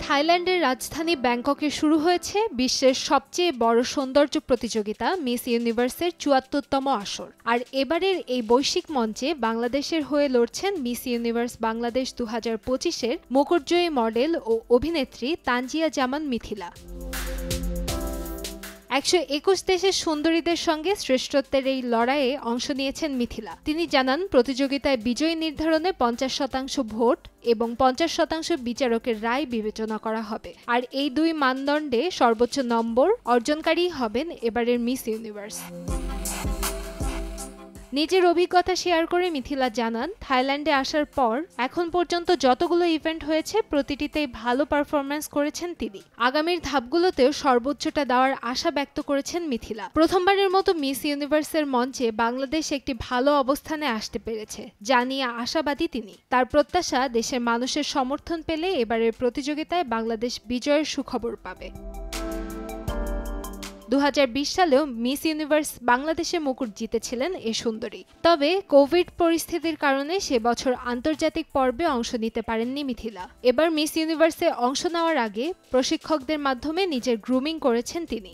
থাইল্যান্ডের রাজধানী ব্যাংককে শুরু হয়েছে বিশ্বের সবচেয়ে বড় সৌন্দর্য প্রতিযোগিতা মিস ইউনিভার্সের ৭৪তম আসর। আর এবারের এই বৈশ্বিক মঞ্চে বাংলাদেশের হয়ে লড়ছেন মিস ইউনিভার্স বাংলাদেশ ২০২৫-এর মুকুটজয়ী মডেল ও অভিনেত্রী তানজিয়া জামান মিথিলা। ১২১ দেশের সুন্দরীদের সঙ্গে শ্রেষ্ঠত্বের এই লড়াইয়ে অংশ নিয়েছেন মিথিলা। তিনি জানান, প্রতিযোগিতায় বিজয়ী নির্ধারণে ৫০% ভোট এবং ৫০% বিচারকের রায় বিবেচনা করা হবে। আর এই দুই মানদণ্ডে সর্বোচ্চ নম্বর অর্জনকারী হবেন এবারের মিস ইউনিভার্স। নিজের অভিজ্ঞতা শেয়ার করে মিথিলা জানান, থাইল্যান্ডে আসার পর এখন পর্যন্ত যতগুলো ইভেন্ট হয়েছে প্রতিটিতেই ভালো পারফরম্যান্স করেছেন তিনি। আগামীর ধাপগুলোতেও সর্বোচ্চটা দেওয়ার আশা ব্যক্ত করেছেন মিথিলা। প্রথমবারের মতো মিস ইউনিভার্সের মঞ্চে বাংলাদেশ একটি ভালো অবস্থানে আসতে পেরেছে, যা নিয়ে আশাবাদী তিনি। তার প্রত্যাশা, দেশের মানুষের সমর্থন পেলে এবারের প্রতিযোগিতায় বাংলাদেশ বিজয়ের সুখবর পাবে। ২০২০ সালেও মিস ইউনিভার্স বাংলাদেশে মুকুট জিতেছিলেন এ সুন্দরী। তবে কোভিড পরিস্থিতির কারণে সে বছর আন্তর্জাতিক পর্বে অংশ নিতে পারেননি মিথিলা। এবার মিস ইউনিভার্সে অংশ নেওয়ার আগে প্রশিক্ষকদের মাধ্যমে নিজের গ্রুমিং করেছেন তিনি।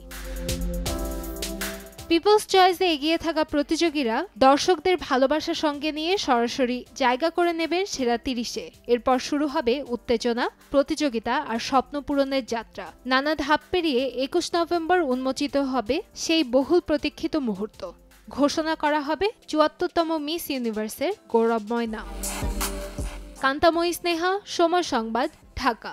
পিপলস চয়েসে এগিয়ে থাকা প্রতিযোগীরা দর্শকদের ভালোবাসার সঙ্গে নিয়ে সরাসরি জায়গা করে নেবেন সেরা ৩০-এ। এরপর শুরু হবে উত্তেজনা, প্রতিযোগিতা আর স্বপ্ন পূরণের যাত্রা। নানা ধাপ পেরিয়ে ২১ নভেম্বর উন্মোচিত হবে সেই বহুল প্রতীক্ষিত মুহূর্ত। ঘোষণা করা হবে ৭৪তম মিস ইউনিভার্সের গৌরবময় নাম। কান্তাময়ী স্নেহা, সময় সংবাদ, ঢাকা।